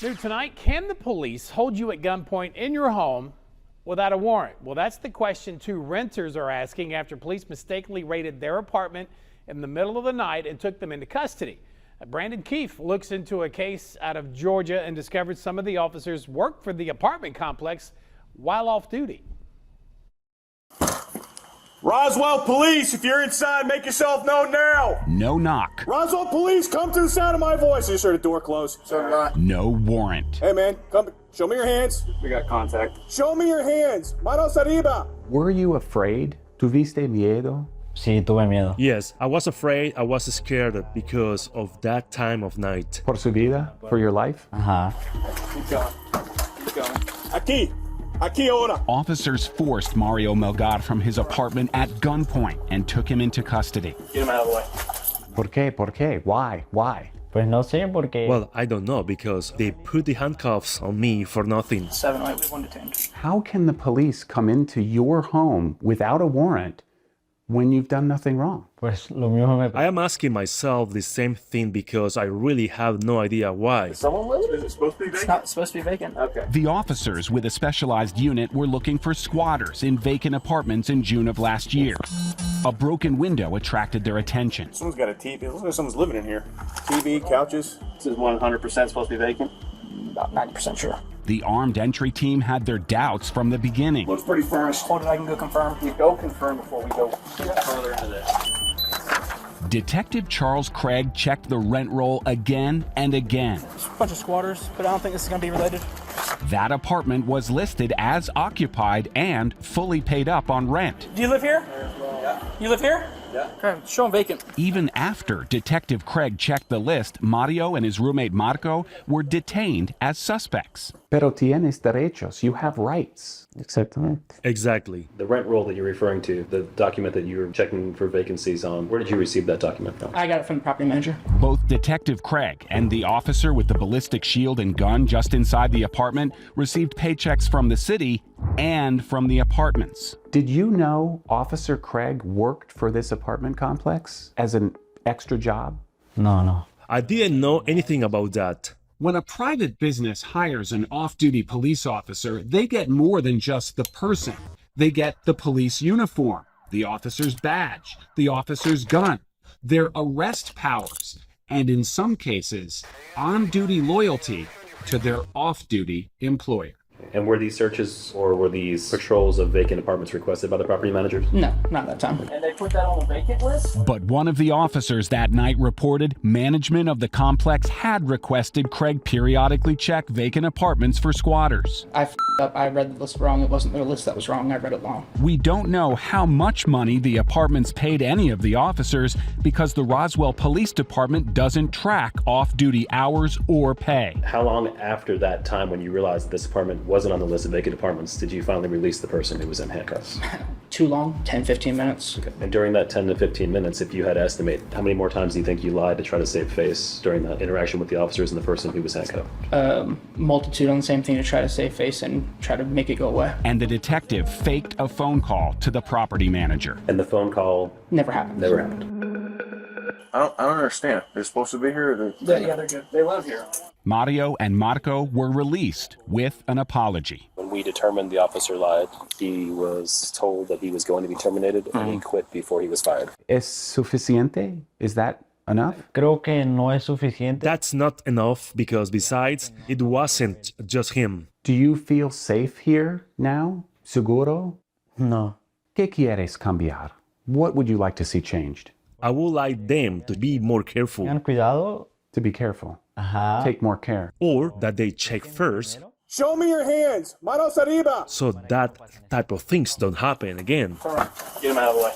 New tonight, can the police hold you at gunpoint in your home without a warrant? Well, that's the question two renters are asking after police mistakenly raided their apartment in the middle of the night and took them into custody. Brandon Keefe looks into a case out of Georgia and discovered some of the officers worked for the apartment complex while off duty. Roswell Police, if you're inside, make yourself known now. No knock. Roswell Police, come to the sound of my voice. You just heard the door close. No warrant. Hey, man, come. Show me your hands. We got contact. Show me your hands. Manos arriba. Were you afraid? ¿Tuviste miedo? Sí, tuve miedo. Yes, I was afraid, I was scared because of that time of night. Por su vida? For your life? Ajá. Keep going. Keep going. Aquí ahora. Officers forced Mario Melgar from his apartment at gunpoint and took him into custody. Get him out of the way. ¿Por qué? ¿Por qué? Why? Why? Pues no sé por qué. Well, I don't know because they put the handcuffs on me for nothing. 708, we 1 detained. How can the police come into your home without a warrant when you've done nothing wrong? Pues lo mismo me I am asking myself the same thing because I really have no idea why. Someone live? Is it supposed to be vacant? It's not supposed to be vacant. Okay. The officers with a specialized unit were looking for squatters in vacant apartments in June of last year. A broken window attracted their attention. Someone's got a TV. It looks like someone's living in here. TV, couches. This is 100% supposed to be vacant. About 90% sure. The armed entry team had their doubts from the beginning. Looks pretty furnished. Hold it, I can go confirm. You go confirm before we go further into this. Detective Charles Craig checked the rent roll again and again. There's a bunch of squatters, but I don't think this is going to be related. That apartment was listed as occupied and fully paid up on rent. Do you live here? Yeah. You live here? Yeah. Okay, show them vacant. Even after Detective Craig checked the list, Mario and his roommate Marco were detained as suspects. Pero tienes derechos. You have rights. Exactamente. Exactly. The rent roll that you're referring to, the document that you were checking for vacancies on, where did you receive that document from? I got it from the property manager. Both Detective Craig and the officer with the ballistic shield and gun just inside the apartment received paychecks from the city and from the apartments. Did you know Officer Craig worked for this apartment complex as an extra job? No. I didn't know anything about that. When a private business hires an off-duty police officer, they get more than just the person. They get the police uniform, the officer's badge, the officer's gun, their arrest powers, and in some cases, on-duty loyalty to their off-duty employer. And were these searches or were these patrols of vacant apartments requested by the property managers? No, not that time. And they put that on the vacant list? But one of the officers that night reported management of the complex had requested Craig periodically check vacant apartments for squatters. I f***ed up. I read the list wrong. It wasn't their list that was wrong. I read it wrong. We don't know how much money the apartments paid any of the officers because the Roswell Police Department doesn't track off-duty hours or pay. How long after that time when you realized this apartment wasn't on the list of vacant apartments did you finally release the person who was in handcuffs? Too long, 10, 15 minutes. Okay. And during that 10 to 15 minutes, if you had to estimate, how many more times do you think you lied to try to save face during that interaction with the officers and the person who was handcuffed? Multitude on the same thing to try to save face and try to make it go away. And the detective faked a phone call to the property manager. And the phone call Never happened. never happened. I don't understand. They're supposed to be here. Yeah, they're good. They live here. Mario and Marco were released with an apology. When we determined the officer lied, he was told that he was going to be terminated and he quit before he was fired. Es suficiente? Is that enough? Creo que no es suficiente. That's not enough because besides, it wasn't just him. Do you feel safe here now? ¿Seguro? No. ¿Qué quieres cambiar? What would you like to see changed? I would like them to be more careful Tengan cuidado. To be careful. Ajá. Take more care. or that they check first Show me your hands. Manos arriba. so that type of things don't happen again. Get him out of the way.